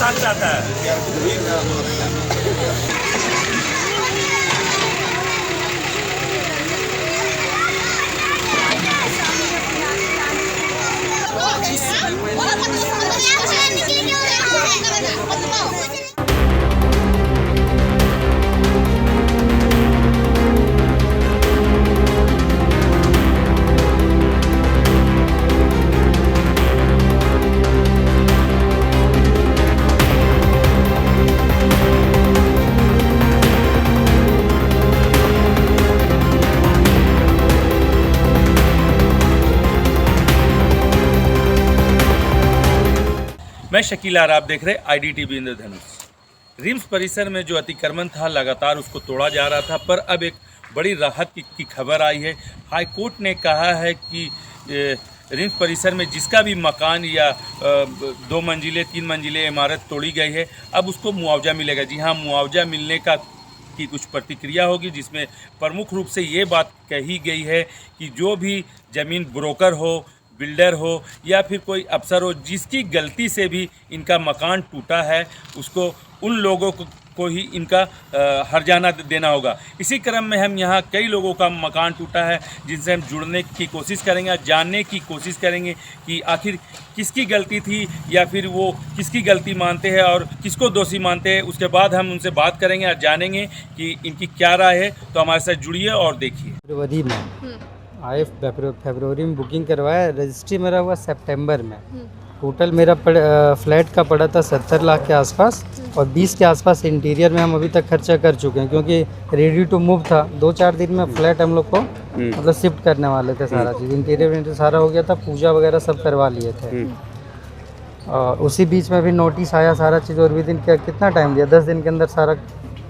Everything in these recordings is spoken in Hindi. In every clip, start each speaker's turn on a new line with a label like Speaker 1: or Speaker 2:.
Speaker 1: भाग जाता है। मैं शकील आर, आप देख रहे IDTV इंद्रधनुष। रिम्स परिसर में जो अतिक्रमण था लगातार उसको तोड़ा जा रहा था, पर अब एक बड़ी राहत की खबर आई है। हाई कोर्ट ने कहा है कि रिम्स परिसर में जिसका भी मकान या 2 मंजिले 3 मंजिले इमारत तोड़ी गई है, अब उसको मुआवजा मिलेगा। जी हाँ, मुआवजा मिलने की कुछ प्रतिक्रिया होगी, जिसमें प्रमुख रूप से ये बात कही गई है कि जो भी ज़मीन ब्रोकर हो, बिल्डर हो या फिर कोई अफसर हो, जिसकी गलती से भी इनका मकान टूटा है, उसको उन लोगों को ही इनका हर्जाना देना होगा। इसी क्रम में हम यहाँ कई लोगों का मकान टूटा है, जिनसे हम जुड़ने की कोशिश करेंगे, जानने की कोशिश करेंगे कि आखिर किसकी गलती थी या फिर वो किसकी गलती मानते हैं और किसको दोषी मानते हैं। उसके बाद हम उनसे बात करेंगे और जानेंगे कि इनकी क्या राय है। तो हमारे साथ जुड़िए और देखिए।
Speaker 2: आए फरवरी में बुकिंग करवाया, रजिस्ट्री मेरा हुआ सितंबर में। टोटल मेरा फ्लैट का पड़ा था 70 लाख के आसपास और 20 के आसपास इंटीरियर में हम अभी तक खर्चा कर चुके हैं, क्योंकि रेडी टू मूव था। 2-4 दिन में फ्लैट हम लोग को मतलब शिफ्ट करने वाले थे। सारा चीज़ इंटीरियर सारा हो गया था, पूजा वगैरह सब करवा लिए थे। और उसी बीच में भी नोटिस आया, सारा चीज़। और भी दिन कितना टाइम दिया, 10 दिन के अंदर सारा,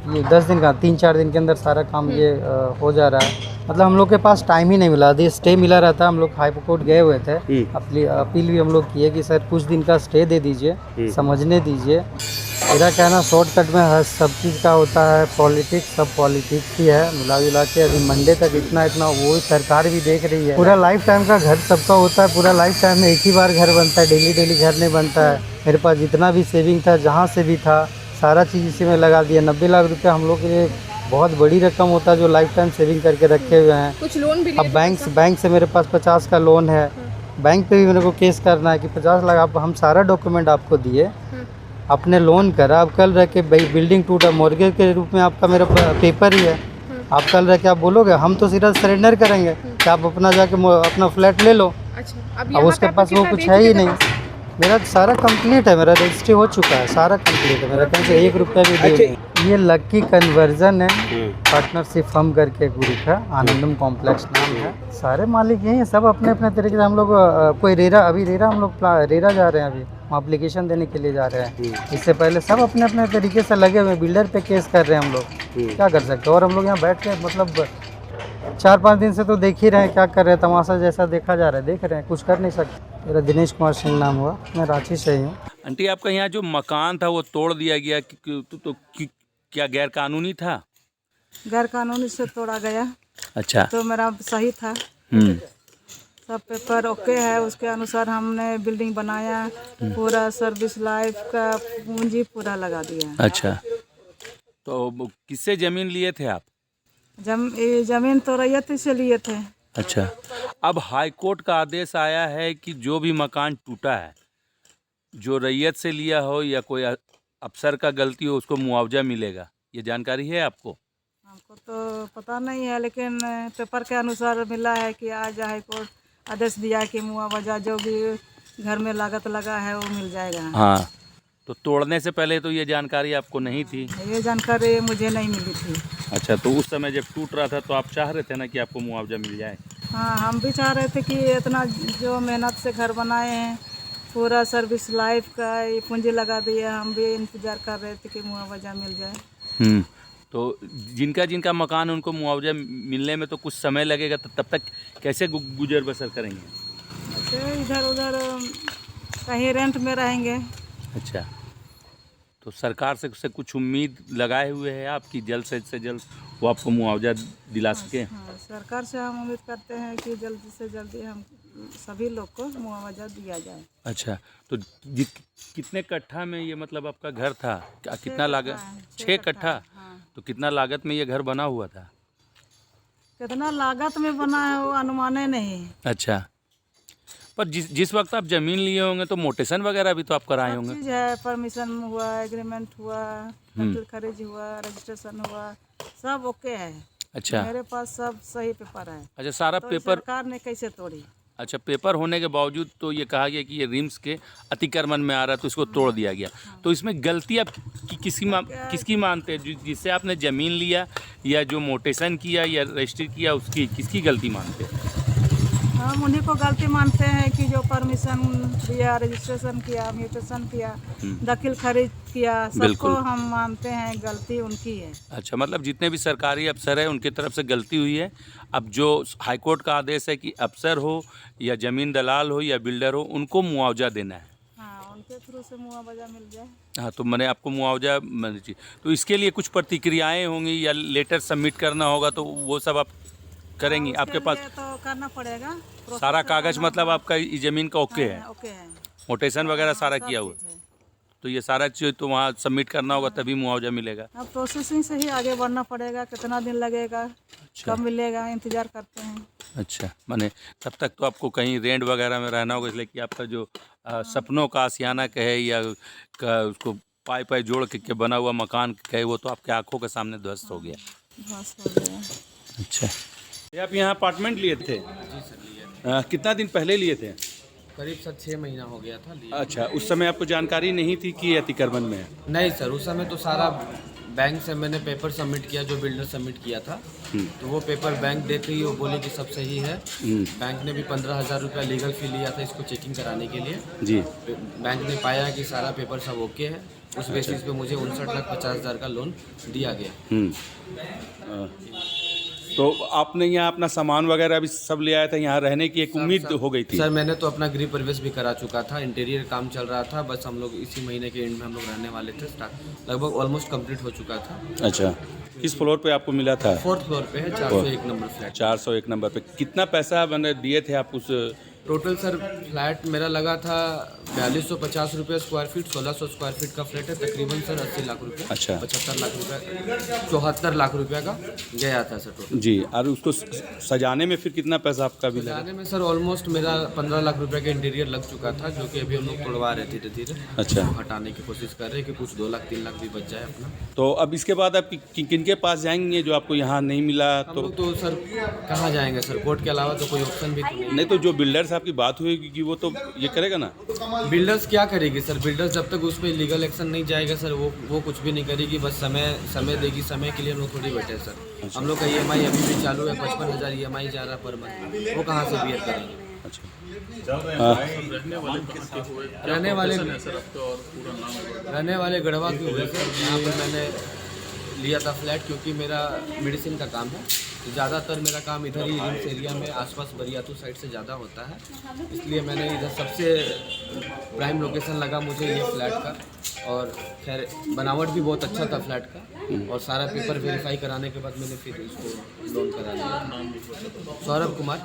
Speaker 2: ये 10 दिन का 3-4 दिन के अंदर सारा काम ये हो जा रहा है। मतलब हम लोग के पास टाइम ही नहीं मिला। यदि स्टे मिला रहता, हम लोग हाई कोर्ट गए हुए थे, अपील भी हम लोग किए कि सर कुछ दिन का स्टे दे दीजिए, समझने दीजिए। मेरा कहना शॉर्टकट में हर सब चीज़ का होता है, पॉलिटिक्स, सब पॉलिटिक्स ही है मिला जुला के। अभी मंडे तक इतना वो सरकार भी देख रही है। पूरा लाइफ टाइम का घर सबका होता है, पूरा लाइफ टाइम में एक ही बार घर बनता है, डेली घर नहीं बनता है। मेरे पास जितना भी सेविंग था, जहाँ से भी था, सारा चीज़ इसी में लगा दिया। 90 लाख रुपया हम लोग के लिए बहुत बड़ी रकम होता है, जो लाइफ टाइम सेविंग करके रखे हुए हैं।
Speaker 3: कुछ लोन भी
Speaker 2: अब बैंक से मेरे पास 50 का लोन है। बैंक पे भी मेरे को केस करना है कि 50 लाख आप, हम सारा डॉक्यूमेंट आपको दिए, आपने लोन करा, अब कल रह के बिल्डिंग टूटा, मॉर्गेज के रूप में आपका मेरा पेपर ही है। आप कल रह के आप बोलोगे हम तो सीधा सरेंडर करेंगे कि आप अपना जाके अपना फ्लैट ले लो।
Speaker 3: अच्छा,
Speaker 2: अब उसके पास वो कुछ है ही नहीं। मेरा सारा कंप्लीट है, मेरा रजिस्ट्री हो चुका है, सारा कंप्लीट है। मेरा कहीं से 1 रुपया भी दे नहीं। ये लक्की कन्वर्जन है, पार्टनरशिप फर्म करके ग्रुप है, आनंदम कॉम्प्लेक्स नाम है। सारे मालिक यही हैं, सब अपने अपने तरीके से। हम लोग कोई रेरा हम लोग रेरा जा रहे हैं, अभी एप्लीकेशन देने के लिए जा रहे हैं। इससे पहले सब अपने अपने तरीके से लगे हुए, बिल्डर पे केस कर रहे हैं हम लोग। क्या कर सकते हैं। और हम लोग यहाँ बैठ के मतलब 4-5 दिन से तो देख ही रहे हैं क्या कर रहे हैं, तमाशा जैसा देखा जा रहा है, देख रहे हैं, कुछ कर नहीं सकते। मेरा दिनेश कुमार सिंह नाम हुआ, मैं रांची से ही हूँ।
Speaker 1: आंटी, आपका यहाँ जो मकान था वो तोड़ दिया गया, तो क्या गैर कानूनी था?
Speaker 4: गैर कानूनी से तोड़ा गया।
Speaker 1: अच्छा।
Speaker 4: तो मेरा सही था, सब पेपर ओके है, उसके अनुसार हमने बिल्डिंग बनाया, पूरा सर्विस लाइफ का पूंजी पूरा लगा दिया।
Speaker 1: अच्छा, तो किससे ज़मीन लिए थे आप?
Speaker 4: जमीन तो रैयत से लिए थे।
Speaker 1: अच्छा, अब हाई कोर्ट का आदेश आया है कि जो भी मकान टूटा है, जो रैयत से लिया हो या कोई अफसर का गलती हो, उसको मुआवजा मिलेगा। ये जानकारी है आपको?
Speaker 4: हमको तो पता नहीं है, लेकिन पेपर के अनुसार मिला है कि आज हाई कोर्ट आदेश दिया है कि मुआवजा जो भी घर में लागत लगा है वो मिल जाएगा।
Speaker 1: हाँ, तो तोड़ने से पहले तो ये जानकारी आपको नहीं थी?
Speaker 4: ये जानकारी मुझे नहीं मिली थी।
Speaker 1: अच्छा, तो उस समय जब टूट रहा था तो आप चाह रहे थे ना कि आपको मुआवजा मिल जाए?
Speaker 4: हाँ, हम भी चाह रहे थे कि इतना जो मेहनत से घर बनाए हैं, पूरा सर्विस लाइफ का ये पूंजी लगा दिया, हम भी इंतज़ार कर रहे थे कि मुआवजा मिल जाए।
Speaker 1: तो जिनका मकान उनको मुआवजा मिलने में तो कुछ समय लगेगा, तो तब तक कैसे गुजर बसर करेंगे?
Speaker 4: ऐसे इधर उधर कहीं रेंट में रहेंगे।
Speaker 1: अच्छा, तो सरकार से कुछ उम्मीद लगाए हुए हैं आप कि जल्द से जल्द वो आपको मुआवजा दिला सके?
Speaker 4: हाँ, सरकार से हम उम्मीद करते हैं कि जल्दी से जल्दी हम सभी लोग को मुआवजा दिया जाए।
Speaker 1: अच्छा, तो कितने कट्ठा में ये मतलब आपका घर था? कितना लागत? 6
Speaker 4: 6
Speaker 1: कट्ठा।
Speaker 4: हाँ।
Speaker 1: तो कितना लागत में ये घर बना हुआ था?
Speaker 4: कितना लागत में बना है वो अनुमान ही नहीं है।
Speaker 1: अच्छा, पर जिस वक्त आप ज़मीन लिए होंगे तो मोटेशन वगैरह भी तो आप कराए
Speaker 4: सब
Speaker 1: होंगे?
Speaker 4: चीज़ है, परमिशन हुआ, एग्रीमेंट हुआ, दखल खारिज हुआ, रजिस्ट्रेशन हुआ, सब ओके है।
Speaker 1: अच्छा
Speaker 4: मेरे पास सब सही पेपर है।
Speaker 1: अच्छा, सारा
Speaker 4: तो
Speaker 1: पेपर।
Speaker 4: सरकार ने कैसे तोड़ी?
Speaker 1: अच्छा, पेपर होने के बावजूद तो ये कहा गया कि ये रिम्स के अतिक्रमण में आ रहा है तो इसको तोड़ दिया गया। तो इसमें गलती आप किसकी मानते हैं? जिससे आपने ज़मीन लिया या जो मोटेशन किया या रजिस्ट्री किया उसकी किसकी गलती मानते हैं?
Speaker 4: हम उन्हीं को गलती मानते हैं कि जो परमिशन दिया, रजिस्ट्रेशन किया, म्यूटेशन किया, दखल खारिज किया, सबको
Speaker 1: बिल्कुल।
Speaker 4: हम मानते हैं गलती उनकी है।
Speaker 1: अच्छा, मतलब जितने भी सरकारी अफसर हैं उनकी तरफ से गलती हुई है। अब जो हाईकोर्ट का आदेश है कि अफसर हो या ज़मीन दलाल हो या बिल्डर हो, उनको मुआवजा देना है।
Speaker 4: हाँ, उनके थ्रू से मुआवजा मिल जाए।
Speaker 1: हाँ, तो मैंने आपको मुआवजा तो इसके लिए कुछ प्रतिक्रियाएं होंगी या लेटर सबमिट करना होगा, तो वो सब आप करेंगी?
Speaker 4: उसके
Speaker 1: आपके पास
Speaker 4: लिए तो करना पड़ेगा, प्रोसेस
Speaker 1: सारा
Speaker 4: से
Speaker 1: कागज
Speaker 4: करना
Speaker 1: मतलब आपका इस ज़मीन का ओके है?
Speaker 4: ओके है।
Speaker 1: मोटेशन वगैरह सारा
Speaker 4: सब
Speaker 1: किया हुआ?
Speaker 4: चीज़ है।
Speaker 1: तो ये सारा चीज़ तो वहाँ सबमिट करना होगा तभी मुआवजा मिलेगा?
Speaker 4: अब प्रोसेसिंग से ही आगे बढ़ना पड़ेगा, कितना दिन लगेगा, कब मिलेगा, इंतजार करते हैं।
Speaker 1: अच्छा, माने तब तक तो आपको कहीं रेंट वगैरह में रहना होगा, इसलिए कि आपका जो सपनों का आशियाना कहे या उसको पाई जोड़ के बना हुआ मकान कहे, वो तो आपके आंखों के सामने ध्वस्त हो गया।
Speaker 4: बस हो गया।
Speaker 1: अच्छा, ये आप यहाँ अपार्टमेंट लिए थे?
Speaker 3: जी सर, लिए
Speaker 1: कितना दिन पहले लिए थे?
Speaker 3: करीब सर 6 महीना हो गया था लिए।
Speaker 1: अच्छा, उस समय आपको जानकारी नहीं थी कि ये अतिक्रमण में है?
Speaker 3: नहीं सर, उस समय तो सारा बैंक से मैंने पेपर सबमिट किया, जो बिल्डर सबमिट किया था। तो वो पेपर बैंक देते ही वो बोले कि सब सही है। बैंक ने भी 15,000 रुपया लीगल फी लिया था इसको चेकिंग कराने के लिए।
Speaker 1: जी।
Speaker 3: बैंक ने पाया कि सारा पेपर सब ओके है, उस बेसिस पे मुझे 59,50,000 का लोन दिया गया।
Speaker 1: तो आपने यहाँ अपना सामान वगैरह भी सब ले आया था, यहाँ रहने की एक उम्मीद हो गई थी?
Speaker 3: सर मैंने तो अपना गृह प्रवेश भी करा चुका था, इंटीरियर काम चल रहा था, बस हम लोग इसी महीने के एंड में हम लोग रहने वाले थे। लगभग ऑलमोस्ट कंप्लीट हो चुका था।
Speaker 1: अच्छा, किस फ्लोर पे आपको मिला था?
Speaker 3: 4th फ्लोर पे है, 401 नंबर फ्लैट।
Speaker 1: 401 नंबर पे। कितना पैसा मैंने दिए थे आप उस?
Speaker 3: टोटल सर फ्लैट मेरा लगा था 4250 रुपये स्क्वायर फीट, 1600 स्क्वायर फीट का फ्लैट है, तकरीबन सर 80 लाख रुपये।
Speaker 1: अच्छा।
Speaker 3: 75 लाख रुपये, 74 लाख रुपये का गया था सर टोटल।
Speaker 1: जी, और उसको सजाने में फिर कितना पैसा आपका भी लगा?
Speaker 3: सजाने में सर ऑलमोस्ट मेरा 15 लाख रुपये का इंटीरियर लग चुका था, जो कि अभी हम लोग तोड़वा रहे धीरे धीरे।
Speaker 1: अच्छा।
Speaker 3: हटाने की कोशिश कर रहे हैं कि कुछ 2 लाख 3 लाख भी बच जाए अपना।
Speaker 1: तो अब इसके बाद आप किन के पास जाएंगे जो आपको यहाँ नहीं मिला?
Speaker 3: हम लोग तो सर कहाँ जाएंगे सर, कोर्ट के अलावा तो कोई ऑप्शन भी तो
Speaker 1: नहीं, तो जो बिल्डर से आपकी बात हुई कि वो तो ये करेगा ना?
Speaker 3: बिल्डर्स क्या करेगी सर, बिल्डर्स जब तक उस पर लीगल एक्शन नहीं जाएगा सर, वो कुछ भी नहीं करेगी, बस समय देगी। समय के लिए हम लोग थोड़ी बैठे हैं सर। हम लोग का EMI अभी भी चालू है, 55,000 EMI जा रहा है पर मंथ, वो कहाँ से बियर करेंगे? रहने वाले गढ़वा के हुए सर, यहाँ पर मैंने लिया था फ्लैट, क्योंकि मेरा मेडिसिन का काम है, तो ज़्यादातर मेरा काम इधर ही रिम्स एरिया में आसपास बरियातू साइड से ज़्यादा होता है, इसलिए मैंने इधर सबसे प्राइम लोकेशन लगा मुझे ये फ्लैट का। और खैर बनावट भी बहुत अच्छा था फ्लैट का, और सारा पेपर वेरीफाई कराने के बाद मैंने फिर इसको लोन करा लिया। सौरभ कुमार।